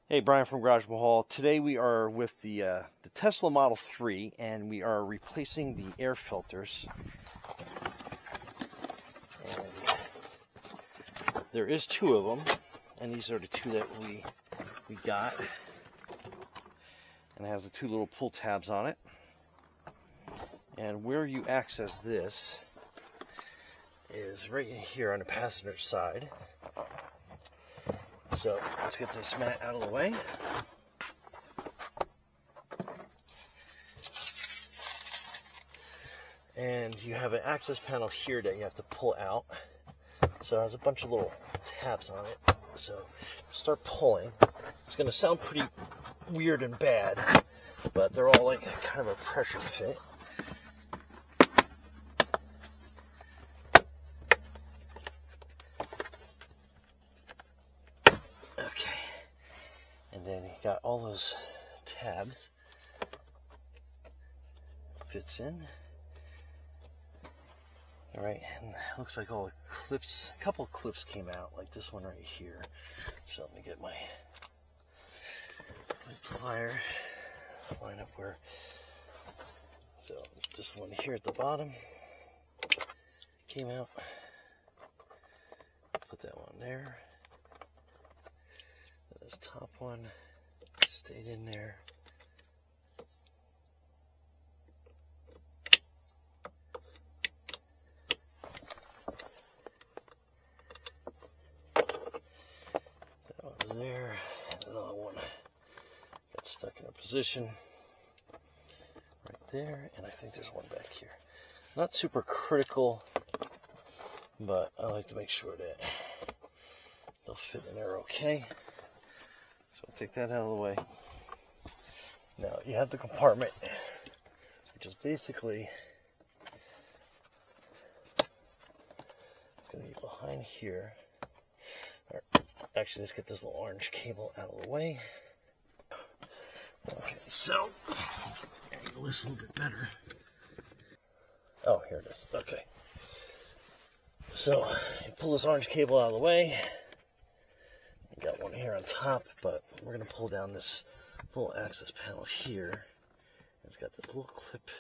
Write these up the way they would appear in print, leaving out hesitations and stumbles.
Hey, Brian from Garage Mahal. Today we are with the Tesla Model 3 and we are replacing the air filters. And there is two of them, and these are the two that we got. And it has the two little pull tabs on it. And where you access this is right in here on the passenger side. So let's get this mat out of the way. And you have an access panel here that you have to pull out. So it has a bunch of little tabs on it. So start pulling. It's going to sound pretty weird and bad, but they're all like kind of a pressure fit. And then you got all those tabs. Fits in. Alright, and it looks like all the clips, a couple of clips came out, like this one right here. So let me get my plier, line up where. So this one here at the bottom came out. Put that one there. This top one stayed in there. That one's there. Another one got stuck in a position right there, and I think there's one back here. Not super critical, but I like to make sure that they'll fit in there okay. So take that out of the way. Now you have the compartment, which is basically going to be behind here. Or actually, let's get this little orange cable out of the way. Okay, so I need to listen a little bit better. Oh, here it is. Okay. So you pull this orange cable out of the way. Got one here on top, but we're going to pull down this little access panel here. It's got this little clip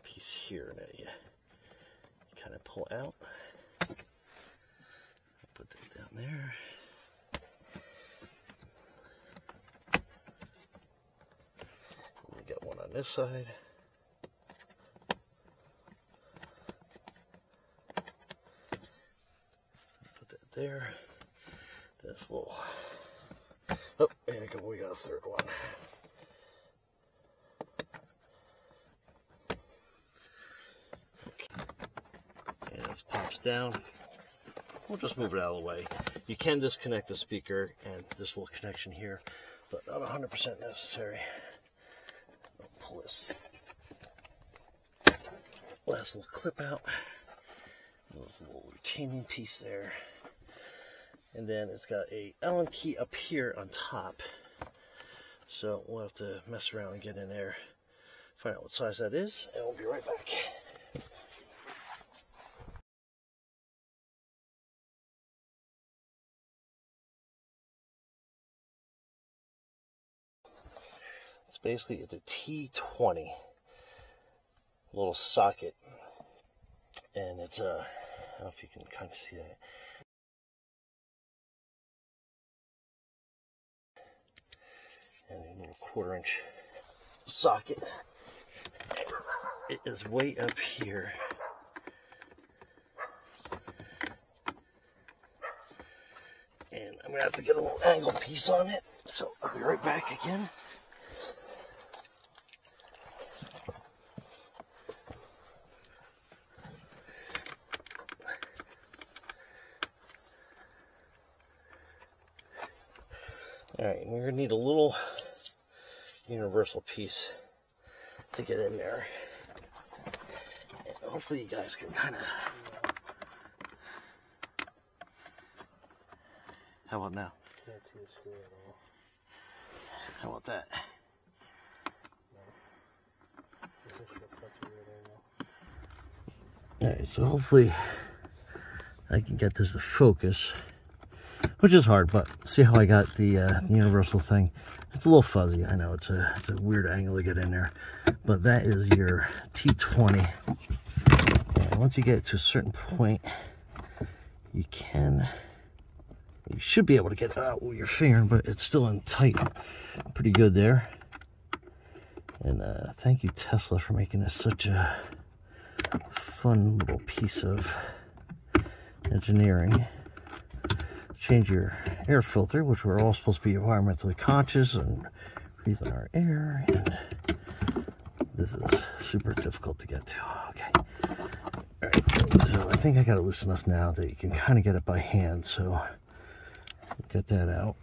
piece here that you kind of pull out. Put that down there. And we got one on this side. Put that there. This little, oh, there we go, we got a third one. Okay. And this pops down. We'll just move it out of the way. You can disconnect the speaker and this little connection here, but not 100% necessary. I'll pull this last little clip out. There's a little retaining piece there. And then it's got a Allen key up here on top. So we'll have to mess around and get in there, find out what size that is, and we'll be right back. It's a T20 little socket. And it's I don't know if you can kind of see that. And a little 1/4-inch socket. It is way up here. And I'm going to have to get a little angle piece on it. So I'll be right back again. Alright, we're going to need a little universal piece to get in there. And hopefully you guys can kind of... How about now? Can't see the screw at all. How about that? No. It's just at such a weird angle. Alright, so hopefully I can get this to focus. which is hard, but see how I got the universal thing? It's a little fuzzy. I know it's a weird angle to get in there, but that is your T20. And once you get to a certain point, you should be able to get it out with your finger, but it's still in tight pretty good there. And thank you, Tesla, for making this such a fun little piece of engineering. Change your air filter, which we're all supposed to be environmentally conscious and breathe in our air, and this is super difficult to get to. Okay. Alright, so I think I got it loose enough now that you can kind of get it by hand, so get that out.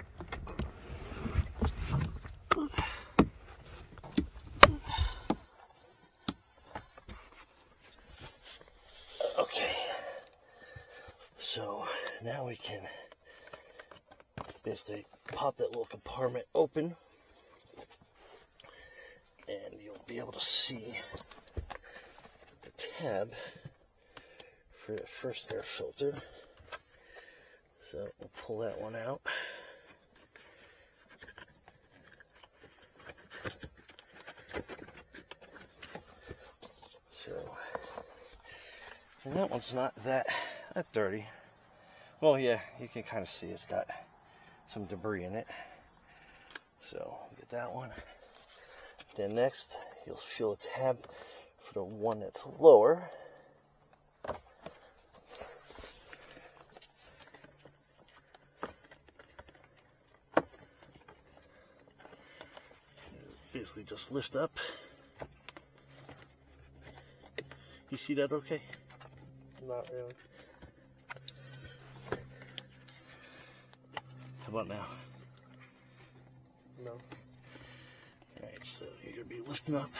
Okay, so now we can basically pop that little compartment open, and you'll be able to see the tab for the first air filter. So we'll pull that one out. So, and that one's not that dirty. Well, yeah, you can kind of see it's got some debris in it. So get that one. Then next, you'll feel the tab for the one that's lower. Basically just lift up. You see that okay? Not really. How about now? No. Alright, so you're going to be lifting up.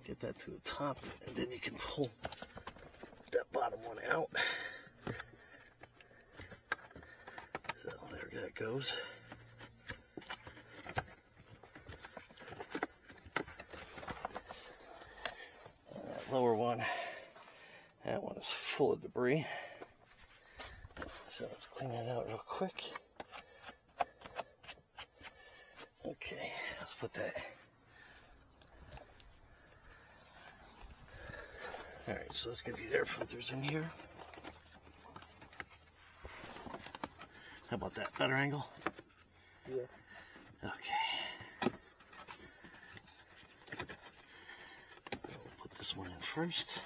Get that to the top, and then you can pull that bottom one out. So there that goes. Lower one, that one is full of debris, so let's clean it out real quick. Okay, let's put that. Alright, so let's get these air filters in here. How about that? Better angle? Yeah. Okay. This one in first,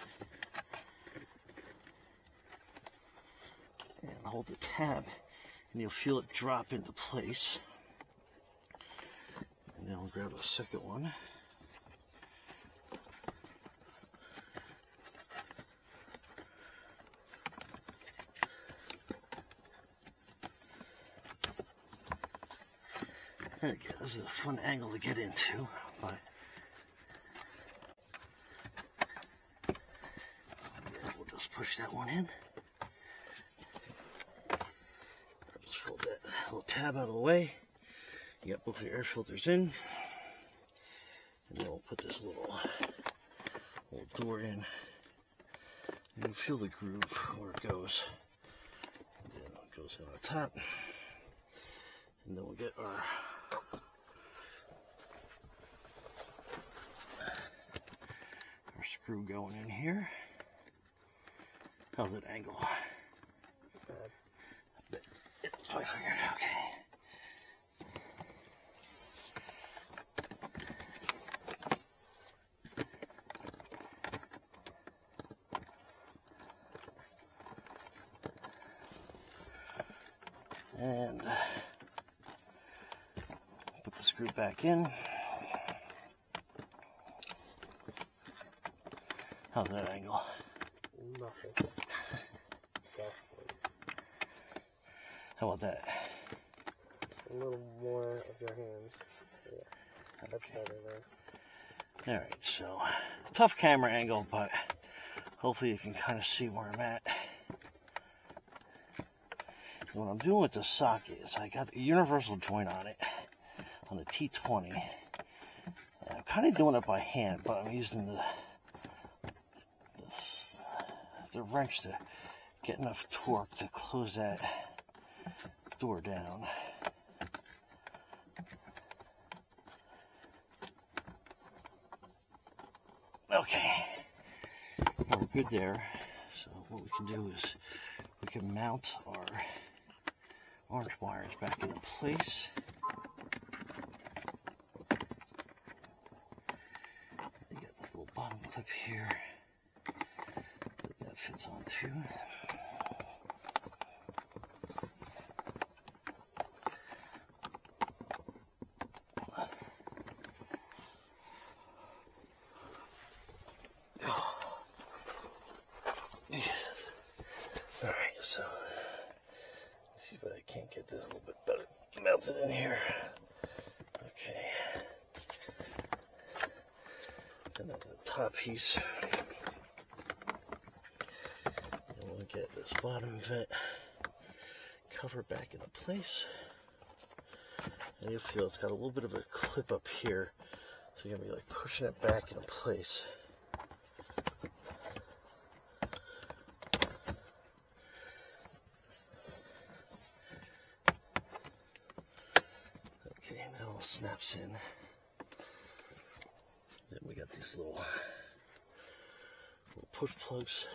and hold the tab, and you'll feel it drop into place. And then I'll grab a second one. And again, this is a fun angle to get into, but push that one in. Just fold that little tab out of the way. You got both your air filters in. And then we'll put this little door in. And you feel the groove where it goes. And then it goes in on top. And then we'll get our screw going in here. How's that angle? It's 5 fingered, okay. And put the screw back in. How's that angle? Nothing. How about that? A little more of your hands. Yeah, that's better there. Alright, so tough camera angle, but hopefully you can kind of see where I'm at. And what I'm doing with the socket is I got a universal joint on it, on the T20. And I'm kind of doing it by hand, but I'm using the wrench to get enough torque to close that door down. Okay, well, we're good there. So what we can do is we can mount our orange wires back into place. You got this little bottom clip here that fits onto. Alright, so let's see if I can't get this a little bit better mounted in here. Okay. Then at the top piece, and we'll get this bottom vent cover back into place. And you'll feel it's got a little bit of a clip up here, so you're gonna be like pushing it back into place. Okay, now it all snaps in. Then we got these little push plugs.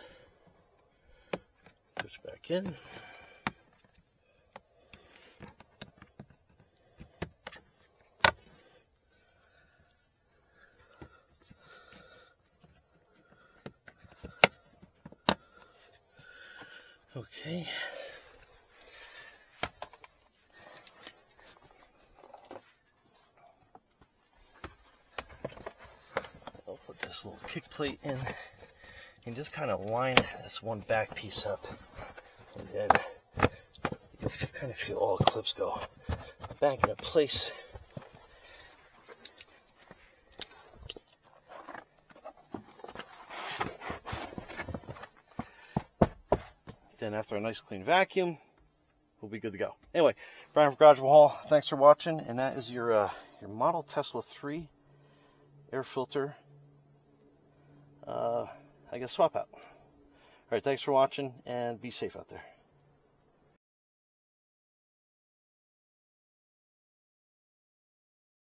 Push back in. Okay. I'll put this little kick plate in and just kind of line this one back piece up, and then you'll kind of feel all the clips go back into place. Then after a nice clean vacuum, we'll be good to go. Anyway, Brian from Garage Hall, thanks for watching, and that is your Model Tesla 3 air filter, I guess, swap out. All right, thanks for watching, and be safe out there.